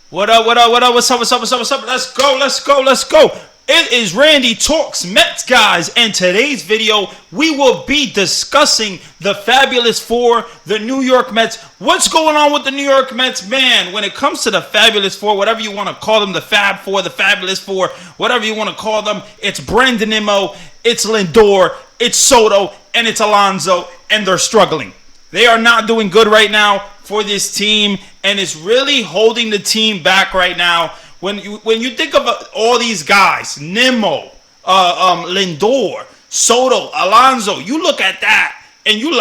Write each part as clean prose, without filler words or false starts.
What up, what up, what up, what's up, what's up, what's up, what's up? Let's go, let's go, let's go. It is Randy Talks Mets, guys, and today's video, we will be discussing the Fabulous Four, the New York Mets. What's going on with the New York Mets? Man, when it comes to the Fabulous Four, whatever you want to call them, the Fab Four, the Fabulous Four, whatever you want to call them, it's Brandon Nimmo, it's Lindor, it's Soto, and it's Alonso, and they're struggling. They are not doing good right now for this team, and it's really holding the team back right now. When you think of all these guys, Nimmo, Lindor, Soto, Alonso, you look at that and you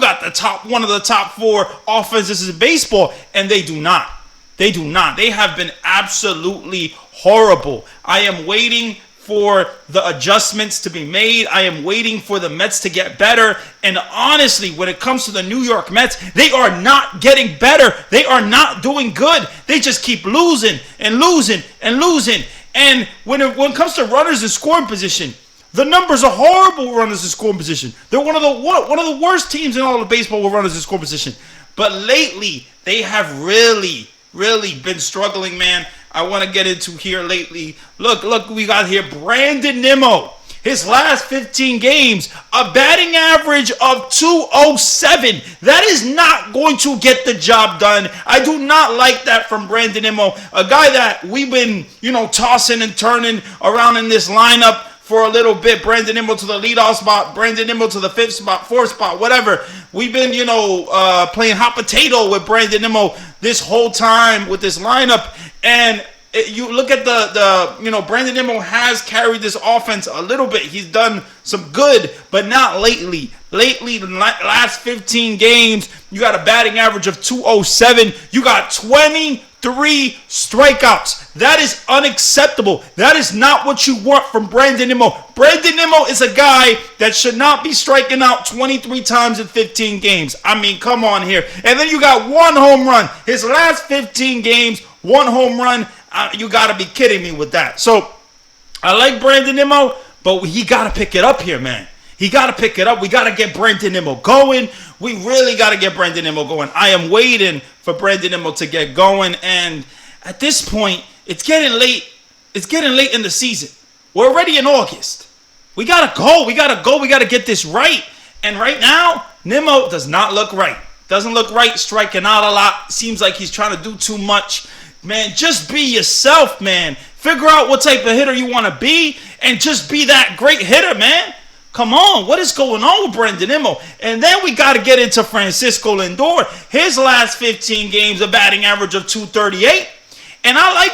got one of the top four offenses in baseball, and they do not. They do not. They have been absolutely horrible. I am waiting for the adjustments to be made. I am waiting for the Mets to get better. And honestly, when it comes to the New York Mets, they are not getting better. They are not doing good. They just keep losing and losing and losing. And when it comes to runners in scoring position, the numbers are horrible. Runners in scoring position. They're one of the worst teams in all of baseball with runners in scoring position. But lately, they have really been struggling, man. I want to get into here lately. Look, we got here Brandon Nimmo. His last 15 games, a batting average of 207. That is not going to get the job done. I do not like that from Brandon Nimmo, a guy that we've been, tossing and turning around in this lineup for a little bit. Brandon Nimmo to the leadoff spot, Brandon Nimmo to the fifth spot, fourth spot, whatever. We've been, playing hot potato with Brandon Nimmo this whole time with this lineup. And you look at Brandon Nimmo has carried this offense a little bit. He's done some good, but not lately. Lately, the last 15 games, you got a batting average of 207. You got 23 strikeouts. That is unacceptable. That is not what you want from Brandon Nimmo. Brandon Nimmo is a guy that should not be striking out 23 times in 15 games. I mean, come on here. And then you got one home run. His last 15 games, one home run. You got to be kidding me with that. So, I like Brandon Nimmo, but he got to pick it up here, man. He got to pick it up. We got to get Brandon Nimmo going. We really got to get Brandon Nimmo going. I am waiting for Brandon Nimmo to get going. And at this point, it's getting late. It's getting late in the season. We're already in August. We got to go. We got to go. We got to get this right. And right now, Nimmo does not look right. Doesn't look right. Striking out a lot. Seems like he's trying to do too much. Man, just be yourself, man. Figure out what type of hitter you want to be and just be that great hitter, man. Come on, what is going on with Brandon Nimmo? And then we got to get into Francisco Lindor. His last 15 games, a batting average of 238. And I like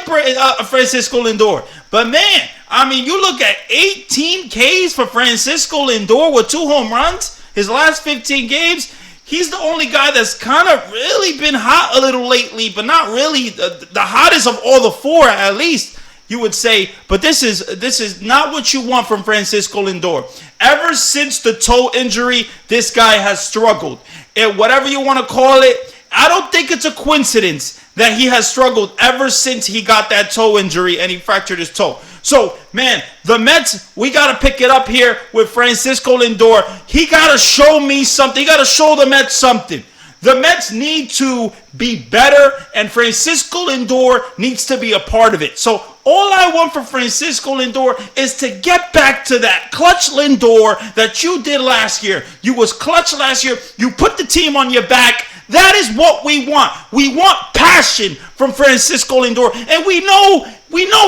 Francisco Lindor. But, man, I mean, you look at 18 Ks for Francisco Lindor with 2 home runs. His last 15 games, he's the only guy that's kind of really been hot a little lately, but not really the hottest of all the four, at least, you would say. But this is not what you want from Francisco Lindor. Ever since the toe injury, this guy has struggled. And whatever you want to call it, I don't think it's a coincidence that he has struggled ever since he got that toe injury and he fractured his toe. So, man, the Mets, we got to pick it up here with Francisco Lindor. He got to show me something. He got to show the Mets something. The Mets need to be better, and Francisco Lindor needs to be a part of it. So all I want for Francisco Lindor is to get back to that clutch Lindor that you did last year. You was clutch last year. You put the team on your back. That is what we want. We want passion from Francisco Lindor, and we know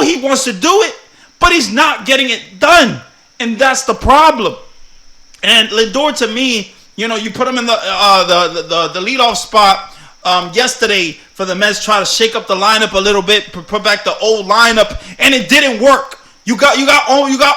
he wants to do it, but he's not getting it done, and that's the problem. And Lindor, to me, you put him in the leadoff spot yesterday for the Mets, try to shake up the lineup a little bit, put back the old lineup, and it didn't work. You got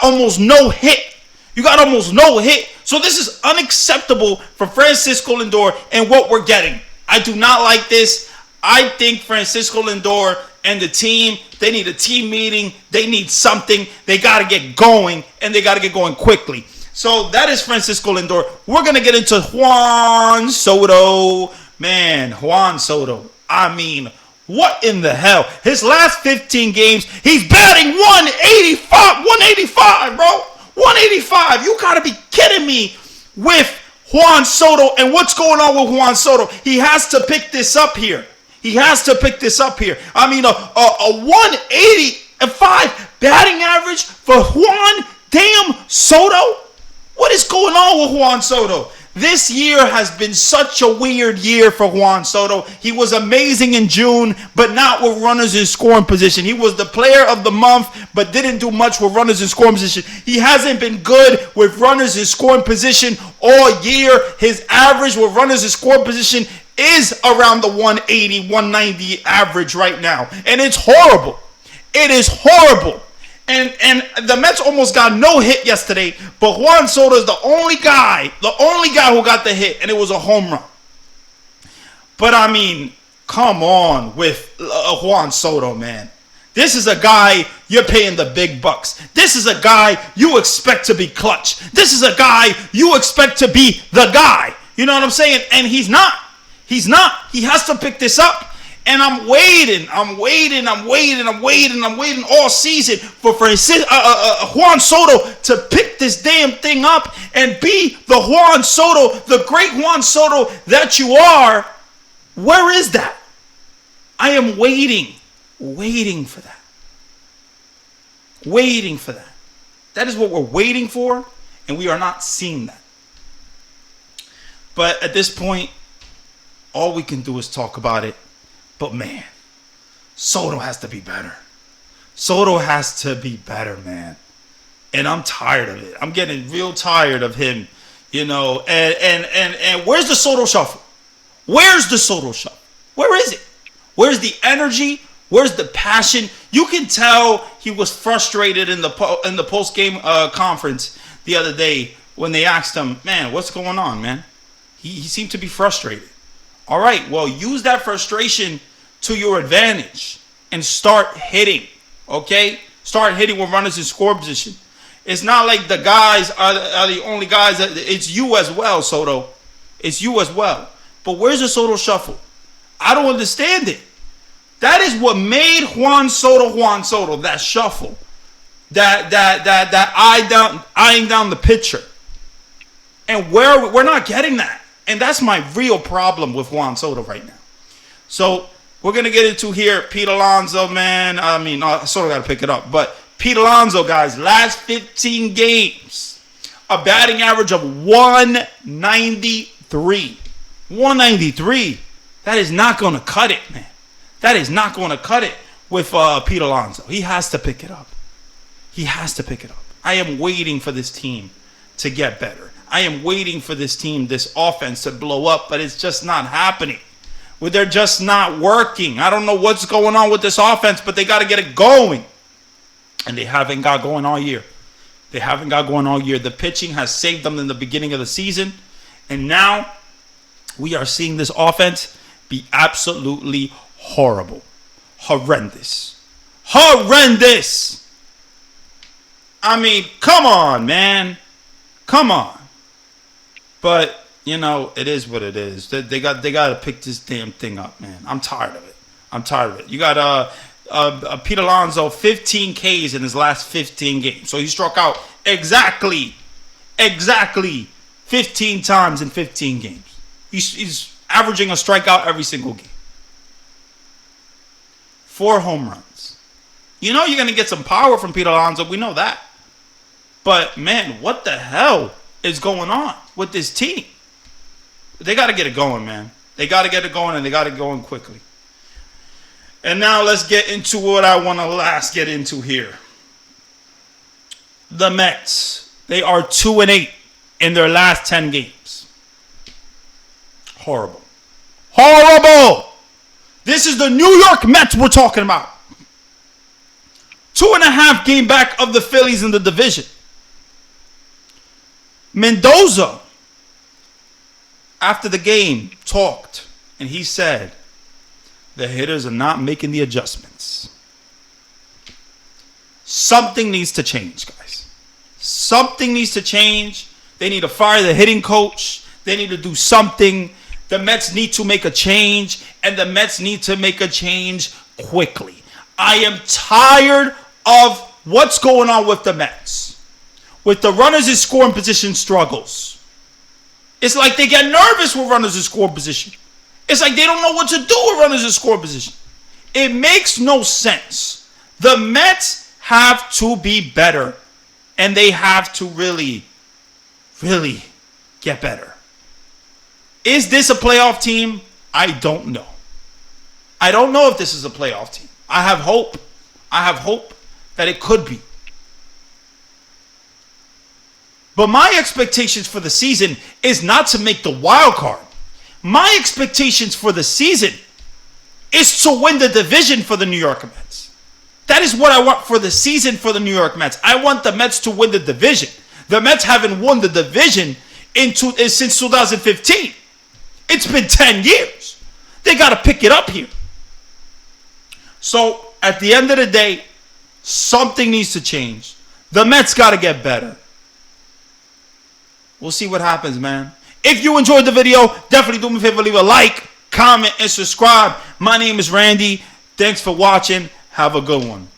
almost no hit. You got almost no hit. So this is unacceptable for Francisco Lindor and what we're getting. I do not like this. I think Francisco Lindor and the team, they need a team meeting. They need something. They got to get going, and they got to get going quickly. So that is Francisco Lindor. We're going to get into Juan Soto. Man, Juan Soto. I mean, what in the hell? His last 15 games, he's batting 185, bro. 185. You got to be kidding me with Juan Soto and what's going on with Juan Soto. He has to pick this up here. He has to pick this up here. I mean, a 185 batting average for Juan damn Soto? What is going on with Juan Soto? This year has been such a weird year for Juan Soto. He was amazing in June, but not with runners in scoring position. He was the player of the month, but didn't do much with runners in scoring position. He hasn't been good with runners in scoring position all year. His average with runners in scoring position is around the 180, 190 average right now. And it's horrible. It is horrible. And the Mets almost got no hit yesterday, but Juan Soto is the only guy who got the hit, and it was a home run. But I mean, come on with Juan Soto, man. This is a guy you're paying the big bucks. This is a guy you expect to be clutch. This is a guy you expect to be the guy. You know what I'm saying? And he's not. He's not. He has to pick this up. And I'm waiting all season for Juan Soto to pick this damn thing up and be the Juan Soto, the great Juan Soto that you are. Where is that? I am waiting for that. Waiting for that. That is what we're waiting for, and we are not seeing that. But at this point, all we can do is talk about it. But man, Soto has to be better. Soto has to be better, man. And I'm tired of it. I'm getting real tired of him, you know. And where's the Soto shuffle? Where's the Soto shuffle? Where is it? Where's the energy? Where's the passion? You can tell he was frustrated in the post-game conference the other day when they asked him, man, what's going on, man? He seemed to be frustrated. All right, well, use that frustration to your advantage and start hitting, okay? Start hitting with runners in score position. It's not like the guys are the only guys. It's you as well, Soto. It's you as well. But where's the Soto shuffle? I don't understand it. That is what made Juan Soto, that shuffle. That eyeing down the pitcher. And we're not getting that. And that's my real problem with Juan Soto right now. So we're going to get into here Pete Alonso, man. I mean, Soto got to pick it up. But Pete Alonso, guys, last 15 games, a batting average of 193. 193. That is not going to cut it, man. That is not going to cut it with Pete Alonso. He has to pick it up. He has to pick it up. I am waiting for this team to get better. I am waiting for this team, this offense to blow up, but it's just not happening. Well, they're just not working. I don't know what's going on with this offense, but they got to get it going. And they haven't got going all year. They haven't got going all year. The pitching has saved them in the beginning of the season. And now we are seeing this offense be absolutely horrible. Horrendous. Horrendous. I mean, come on, man. Come on. But, you know, it is what it is. They got to pick this damn thing up, man. I'm tired of it. You got Pete Alonso, 15 Ks in his last 15 games. So he struck out exactly 15 times in 15 games. He's averaging a strikeout every single game. 4 home runs. You know you're going to get some power from Pete Alonso. We know that. But, man, what the hell is going on with this team? They got to get it going, man. They got to get it going, and they got it going quickly. And now let's get into what I want to last get into here. The Mets. They are 2-8 in their last 10 games. Horrible. Horrible! This is the New York Mets we're talking about. 2.5 game back of the Phillies in the division. Mendoza, after the game, talked, and he said, the hitters are not making the adjustments. Something needs to change, guys. Something needs to change. They need to fire the hitting coach. They need to do something. The Mets need to make a change, and the Mets need to make a change quickly. I am tired of what's going on with the Mets. With the runners in scoring position struggles. It's like they get nervous with runners in scoring position. It's like they don't know what to do with runners in scoring position. It makes no sense. The Mets have to be better. And they have to really, really get better. Is this a playoff team? I don't know. I don't know if this is a playoff team. I have hope. I have hope that it could be. But my expectations for the season is not to make the wild card. My expectations for the season is to win the division for the New York Mets. That is what I want for the season for the New York Mets. I want the Mets to win the division. The Mets haven't won the division since 2015. It's been 10 years. They got to pick it up here. So, at the end of the day, something needs to change. The Mets got to get better. We'll see what happens, man. If you enjoyed the video, definitely do me a favor, leave a like, comment, and subscribe. My name is Randy. Thanks for watching. Have a good one.